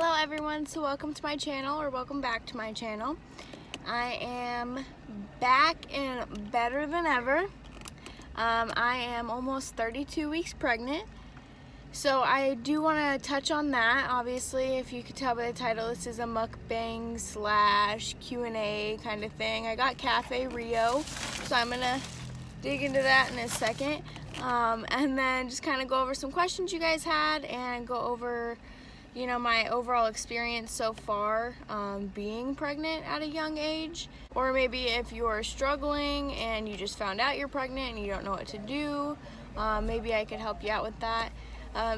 Hello everyone, so welcome to my channel, or welcome back to my channel. I am back and better than ever. I am almost 32 weeks pregnant, so I do want to touch on that. Obviously, if you could tell by the title, this is a mukbang slash Q&A kind of thing. I got Cafe Rio, so I'm gonna dig into that in a second, and then just kind of go over some questions you guys had and go over my overall experience so far being pregnant at a young age. Or maybe if you're struggling and you just found out you're pregnant and you don't know what to do, maybe I could help you out with that.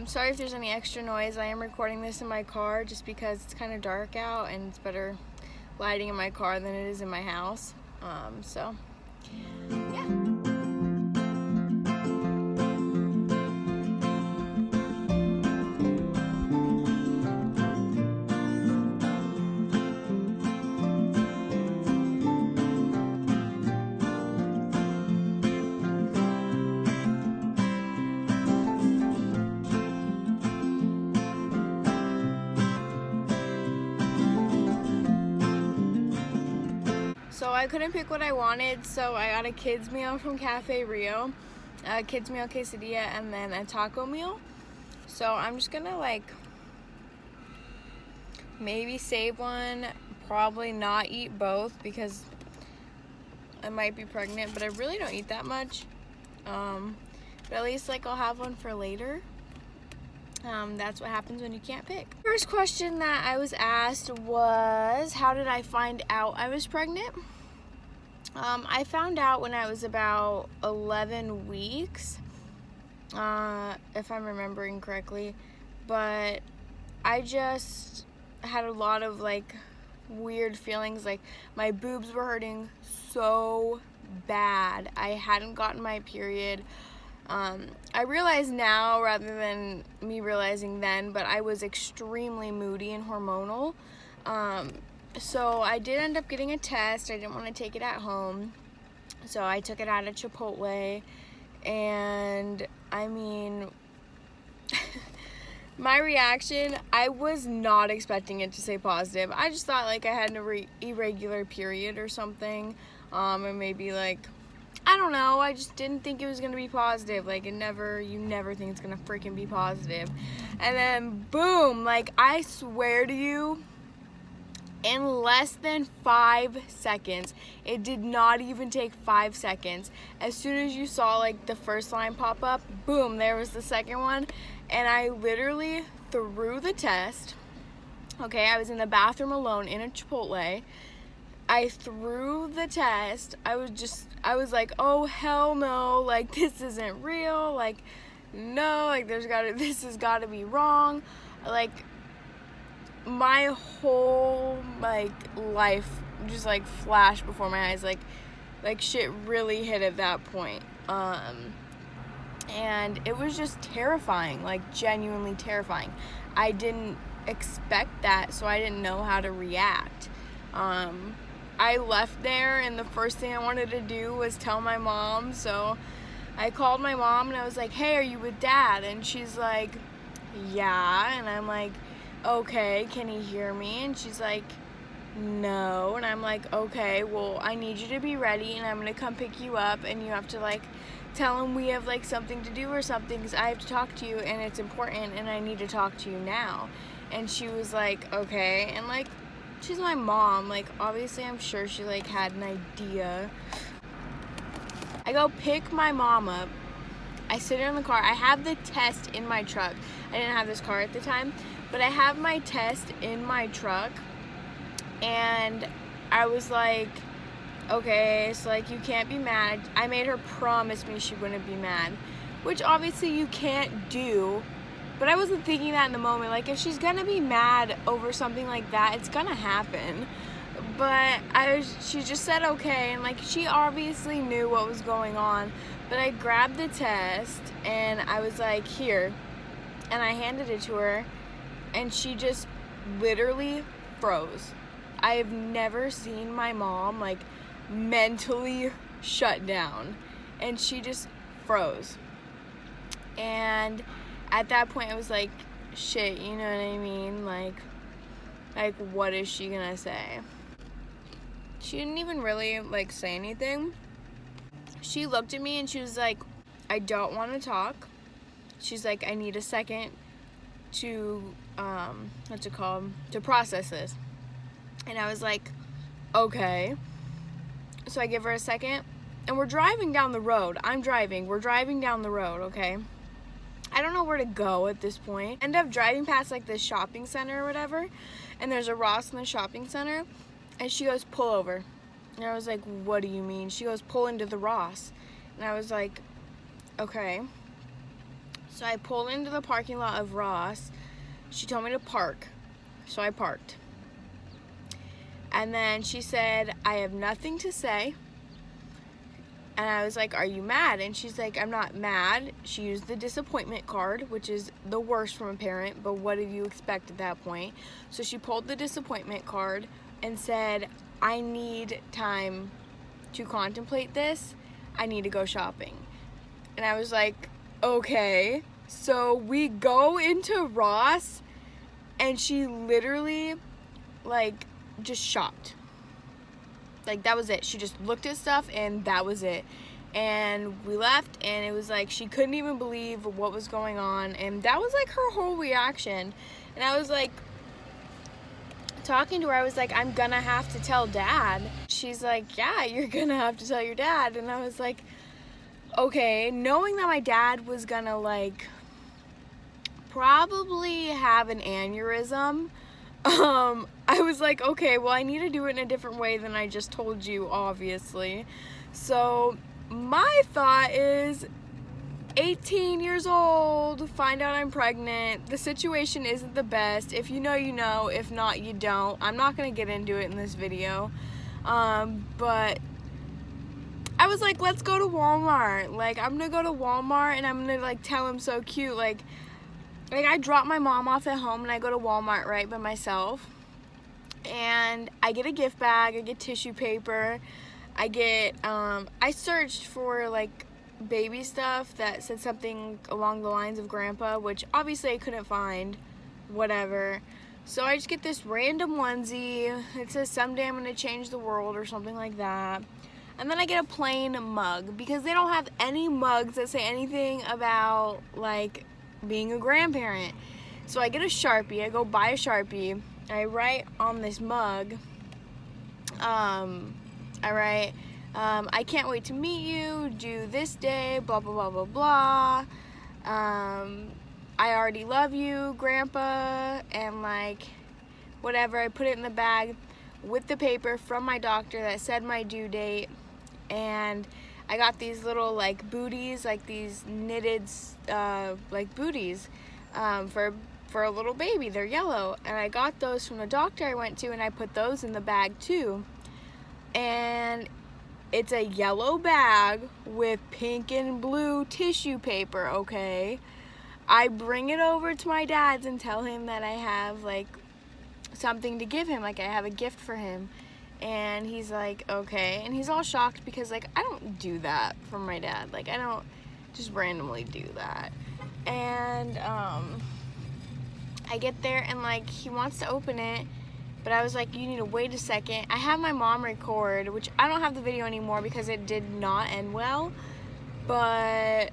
Sorry if there's any extra noise. I am recording this in my car just because it's kind of dark out and it's better lighting in my car than it is in my house. So yeah. So I couldn't pick what I wanted, so I got a kids meal from Cafe Rio, a kids meal quesadilla, and then a taco meal. So I'm just gonna maybe save one, probably not eat both because I might be pregnant, but I really don't eat that much. But at least I'll have one for later. That's what happens when you can't pick. First question that I was asked was, how did I find out I was pregnant? I found out when I was about 11 weeks, if I'm remembering correctly, but I just had a lot of weird feelings, my boobs were hurting so bad. I hadn't gotten my period. I realize now rather than me realizing then, but I was extremely moody and hormonal. So I did end up getting a test. I didn't want to take it at home, so I took it out at Chipotle, and I mean, my reaction, I was not expecting it to say positive. I just thought I had an irregular period or something, or maybe I don't know, I just didn't think it was gonna be positive. You never think it's gonna freaking be positive. And then boom, I swear to you, in less than 5 seconds, it did not even take 5 seconds. As soon as you saw the first line pop up, boom, there was the second one. And I literally threw the test. Okay, I was in the bathroom alone in a Chipotle. I threw the test. I was like, oh hell no, this isn't real, no, this has gotta be wrong. My whole life just flashed before my eyes, shit really hit at that point. And it was just terrifying, genuinely terrifying. I didn't expect that, so I didn't know how to react. I left there, and the first thing I wanted to do was tell my mom, so I called my mom and I was like, hey, are you with Dad? And she's like, yeah. And I'm like, okay, can he hear me? And she's like, no. And I'm like, okay, well, I need you to be ready, and I'm gonna come pick you up, and you have to tell him we have something to do or something, because I have to talk to you and it's important and I need to talk to you now. And she was like, okay. And she's my mom, obviously I'm sure she had an idea. I go pick my mom up. I sit her in the car. I have the test in my truck. I didn't have this car at the time, but I have my test in my truck. And I was like, okay, so you can't be mad. I made her promise me she wouldn't be mad, which obviously you can't do. But I wasn't thinking that in the moment. If she's gonna be mad over something like that, it's gonna happen. But she just said okay, and she obviously knew what was going on. But I grabbed the test and I was like, here, and I handed it to her, and she just literally froze. I have never seen my mom mentally shut down, and she just froze. And at that point I was like, shit, you know what I mean? Like, what is she gonna say? She didn't even really, like, say anything. She looked at me and she was like, I don't want to talk. She's like, I need a second to, what's it called? To process this. And I was like, okay. So I give her a second, and we're driving down the road. I'm driving. We're driving down the road, okay? I don't know where to go at this point. End up driving past like this shopping center or whatever, and there's a Ross in the shopping center, and she goes, pull over. And I was like, what do you mean? She goes, pull into the Ross. And I was like, okay. So I pulled into the parking lot of Ross. She told me to park, so I parked. And then she said, I have nothing to say. And I was like, are you mad? And she's like, I'm not mad. She used the disappointment card, which is the worst from a parent, but what did you expect at that point? So she pulled the disappointment card and said, I need time to contemplate this. I need to go shopping. And I was like, okay. So we go into Ross, and she literally, like, just shopped. Like, that was it. She just looked at stuff and that was it. And we left, and it was like she couldn't even believe what was going on, and that was like her whole reaction. And I was like talking to her, I was like, I'm gonna have to tell Dad. She's like, yeah, you're gonna have to tell your dad. And I was like, okay, knowing that my dad was gonna like probably have an aneurysm, I was like, okay, well, I need to do it in a different way than I just told you, obviously. So my thought is 18 years old, find out I'm pregnant. The situation isn't the best. If you know, you know. If not, you don't. I'm not going to get into it in this video. But I was like, let's go to Walmart. Like, I'm going to go to Walmart, and I'm going to, like, tell him so cute. Like, I drop my mom off at home, and I go to Walmart, right, by myself. And I get a gift bag, I get tissue paper, I get, I searched for, like, baby stuff that said something along the lines of grandpa, which obviously I couldn't find, whatever. So I just get this random onesie, it says someday I'm gonna change the world or something like that. And then I get a plain mug, because they don't have any mugs that say anything about, like, being a grandparent. So I get a Sharpie, I go buy a Sharpie, I write on this mug, I write, I can't wait to meet you, due this day, blah, blah, blah, blah, blah. I already love you, Grandpa, and like, whatever. I put it in the bag with the paper from my doctor that said my due date, and I got these little, like, booties, like these knitted, like, booties, for a little baby. They're yellow, and I got those from the doctor I went to, and I put those in the bag too. And it's a yellow bag with pink and blue tissue paper, okay? I bring it over to my dad's and tell him that I have, like, something to give him, like I have a gift for him. And he's like, okay. And he's all shocked because, like, I don't do that for my dad. Like, I don't just randomly do that. And I get there, and like, he wants to open it, but I was like, you need to wait a second. I have my mom record, which I don't have the video anymore because it did not end well, but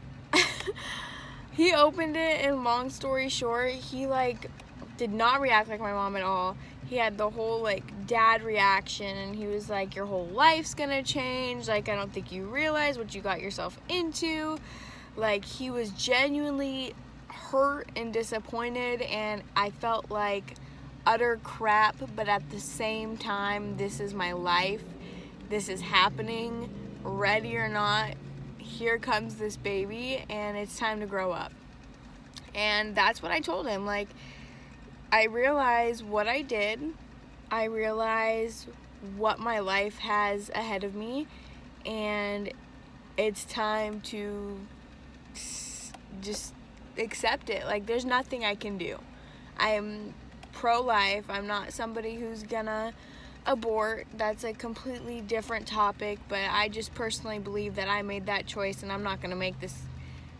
he opened it, and long story short, he like did not react like my mom at all. He had the whole like dad reaction, and he was like, your whole life's gonna change, like, I don't think you realize what you got yourself into. Like, he was genuinely hurt and disappointed, and I felt like utter crap, but at the same time, this is my life, this is happening, ready or not, here comes this baby, and it's time to grow up. And that's what I told him. Like, I realize what I did, I realize what my life has ahead of me, and it's time to just accept it. Like, there's nothing I can do. I'm pro-life. I'm not somebody who's gonna abort. That's a completely different topic, but I just personally believe that I made that choice, and I'm not gonna make this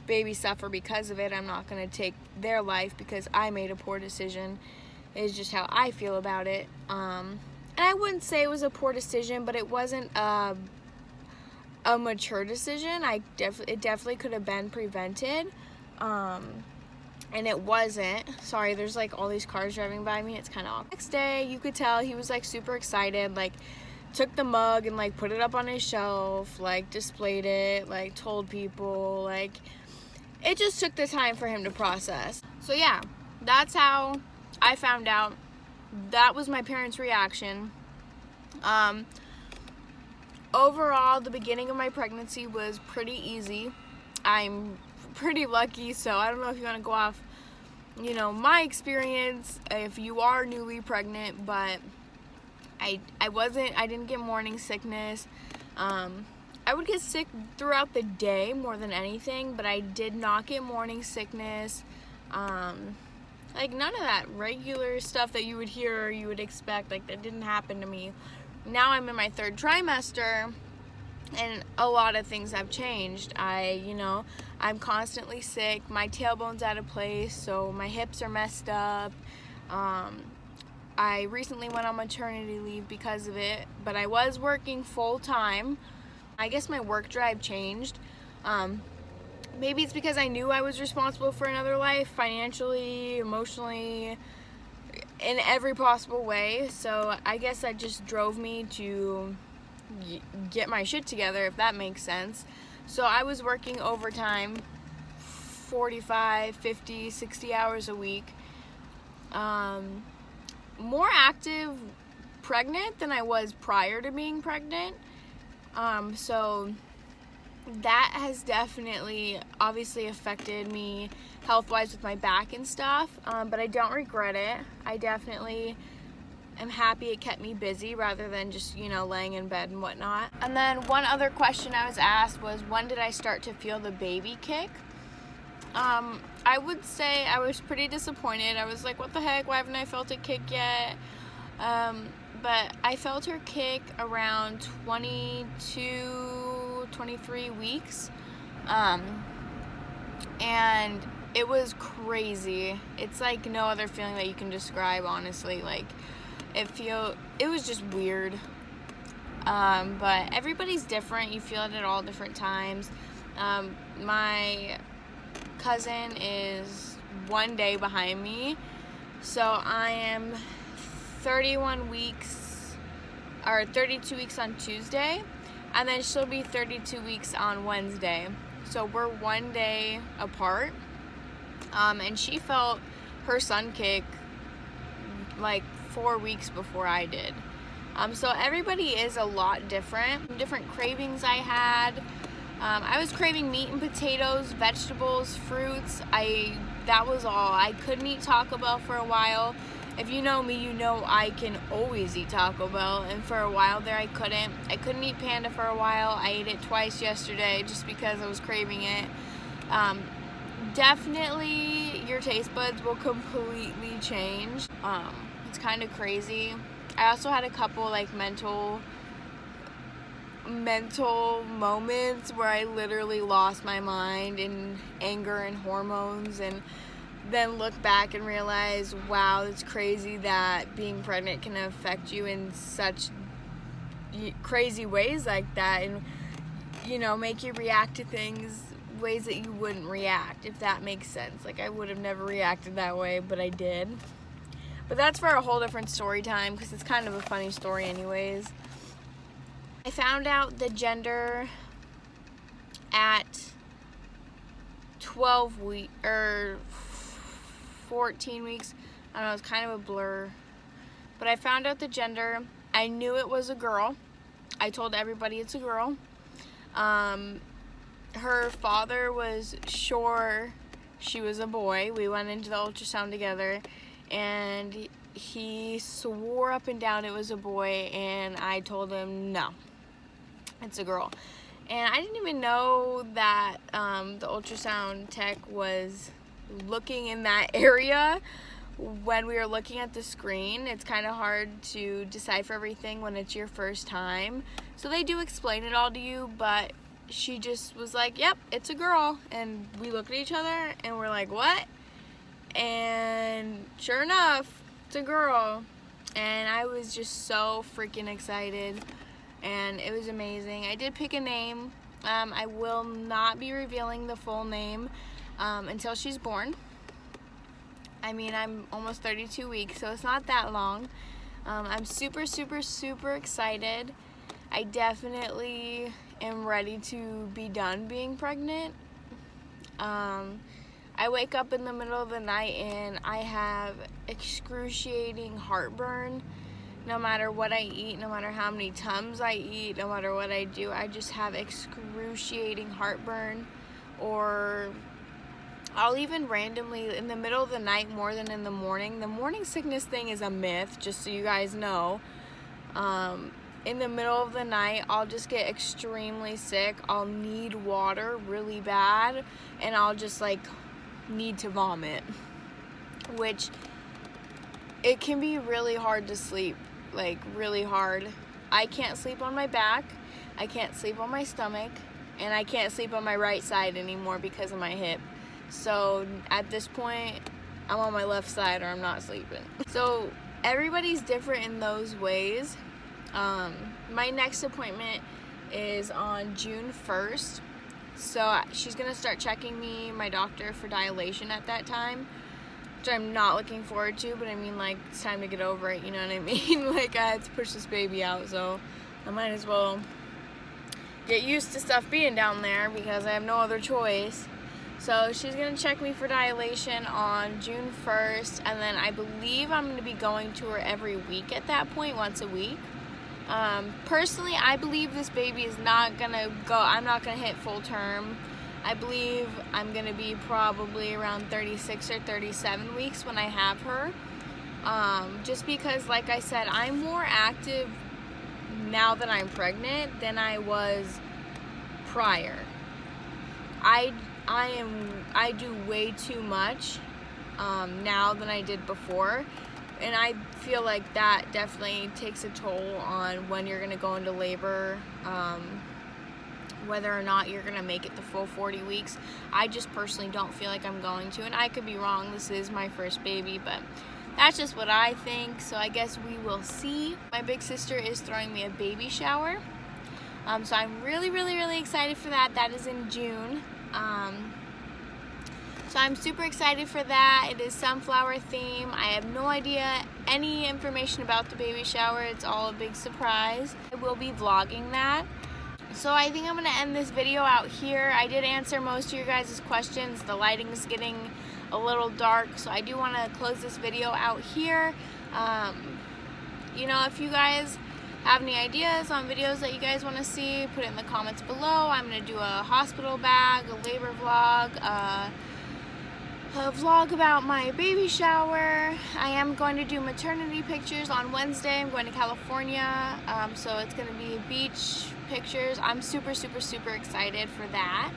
baby suffer because of it. I'm not gonna take their life because I made a poor decision. is just how I feel about it. And I wouldn't say it was a poor decision, but it wasn't a mature decision. It definitely could have been prevented. And it wasn't. Sorry, there's like all these cars driving by me. It's kind of awkward. Next day, you could tell he was like super excited, like took the mug and like put it up on his shelf, like displayed it, like told people, like it just took the time for him to process. So yeah, that's how I found out. That was my parents' reaction. Overall, the beginning of my pregnancy was pretty easy. I'm pretty lucky, so I don't know if you want to go off, my experience if you are newly pregnant, but I didn't get morning sickness. I would get sick throughout the day more than anything, but I did not get morning sickness. Like none of that regular stuff that you would hear or you would expect, like that didn't happen to me. Now I'm in my 3rd trimester, and a lot of things have changed. I'm constantly sick. My tailbone's out of place, so my hips are messed up. I recently went on maternity leave because of it, but I was working full time. I guess my work drive changed. Maybe it's because I knew I was responsible for another life, financially, emotionally, in every possible way. So I guess that just drove me to get my shit together, if that makes sense. So I was working overtime, 45, 50, 60 hours a week. More active pregnant than I was prior to being pregnant. So that has definitely obviously affected me health-wise with my back and stuff, but I don't regret it. I definitely am happy it kept me busy rather than just, laying in bed and whatnot. And then one other question I was asked was, when did I start to feel the baby kick? I would say I was pretty disappointed. I was like, what the heck, why haven't I felt a kick yet? But I felt her kick around 22, 23 weeks. And it was crazy. It's like no other feeling that you can describe, honestly. Like, it was just weird. But everybody's different. You feel it at all different times. My cousin is 1 day behind me, so I am 32 weeks on Tuesday, and then she'll be 32 weeks on Wednesday. So we're 1 day apart. And she felt her son kick like 4 weeks before I did. So everybody is a lot different cravings I had. I was craving meat and potatoes, vegetables, fruits. That was all. I couldn't eat Taco Bell for a while. If you know me, you know I can always eat Taco Bell, and for a while there I couldn't. I couldn't eat Panda for a while. I ate it twice yesterday just because I was craving it. Definitely your taste buds will completely change. It's kind of crazy. I also had a couple like mental moments where I literally lost my mind in anger and hormones, and then look back and realize, wow, it's crazy that being pregnant can affect you in such crazy ways like that, and make you react to things ways that you wouldn't react, if that makes sense. Like, I would have never reacted that way, but I did. But that's for a whole different story time, because it's kind of a funny story anyways. I found out the gender at 12 weeks or 14 weeks. I don't know, it's kind of a blur. But I found out the gender. I knew it was a girl. I told everybody it's a girl. Her father was sure she was a boy. We went into the ultrasound together, and he swore up and down it was a boy, and I told him no, it's a girl. And I didn't even know that the ultrasound tech was looking in that area when we were looking at the screen. It's kind of hard to decipher everything when it's your first time. So they do explain it all to you, but she just was like, yep, it's a girl. And we looked at each other and we're like, what? And sure enough, It's a girl. And I was just so freaking excited, and it was amazing. I did pick a name. I will not be revealing the full name until she's born. I mean, I'm almost 32 weeks, so it's not that long. I'm super, super, super excited. I definitely am ready to be done being pregnant. I wake up in the middle of the night and I have excruciating heartburn. No matter what I eat, no matter how many Tums I eat, no matter what I do, I just have excruciating heartburn. Or I'll even randomly, in the middle of the night more than in the morning. The morning sickness thing is a myth, just so you guys know. In the middle of the night, I'll just get extremely sick. I'll need water really bad, and I'll just like need to vomit, which it can be really hard to sleep, like really hard. I can't sleep on my back, I can't sleep on my stomach, and I can't sleep on my right side anymore because of my hip. So at this point, I'm on my left side or I'm not sleeping. So everybody's different in those ways. My next appointment is on June 1st. So she's gonna start checking me, my doctor, for dilation at that time, which I'm not looking forward to, but I mean, like, it's time to get over it, you know what I mean? Like, I had to push this baby out, so I might as well get used to stuff being down there because I have no other choice. So she's gonna check me for dilation on June 1st, and then I believe I'm gonna be going to her every week at that point, once a week. Personally, I believe this baby is not gonna go, I'm not gonna hit full term. I believe I'm gonna be probably around 36 or 37 weeks when I have her. Just because, like I said, I'm more active now that I'm pregnant than I was prior. I do way too much now than I did before. And I feel like that definitely takes a toll on when you're gonna go into labor, whether or not you're gonna make it the full 40 weeks. I just personally don't feel like I'm going to, and I could be wrong. This is my first baby, but that's just what I think, so I guess we will see. My big sister is throwing me a baby shower, so I'm really, really, really excited for that. That is in June. So I'm super excited for that. It is sunflower theme. I have no idea any information about the baby shower. It's all a big surprise. I will be vlogging that. So I think I'm gonna end this video out here. I did answer most of your guys' questions. The lighting is getting a little dark, so I do wanna close this video out here. You know, if you guys have any ideas on videos that you guys wanna see, put it in the comments below. I'm gonna do a hospital bag, a labor vlog, a vlog about my baby shower. I am going to do maternity pictures on Wednesday. I'm going to California, so it's going to be beach pictures. I'm super, super, super excited for that.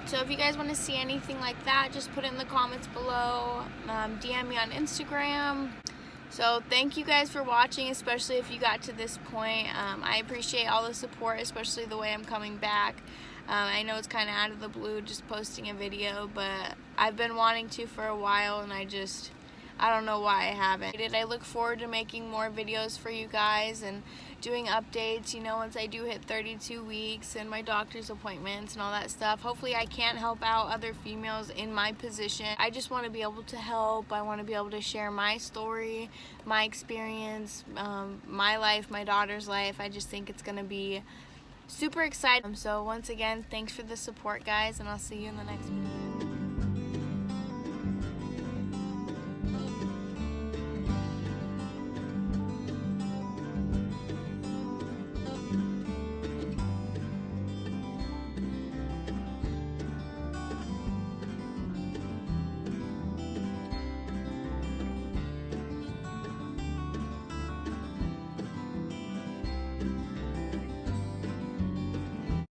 So if you guys want to see anything like that, just put it in the comments below. DM me on Instagram. So thank you guys for watching, especially if you got to this point. I appreciate all the support, especially the way I'm coming back. I know it's kind of out of the blue just posting a video, but I've been wanting to for a while, and I don't know why I haven't. I look forward to making more videos for you guys and doing updates, you know, once I do hit 32 weeks and my doctor's appointments and all that stuff. Hopefully I can help out other females in my position. I just want to be able to help. I want to be able to share my story, my experience, my life, my daughter's life. I just think it's going to be super exciting. So once again, thanks for the support, guys, and I'll see you in the next video.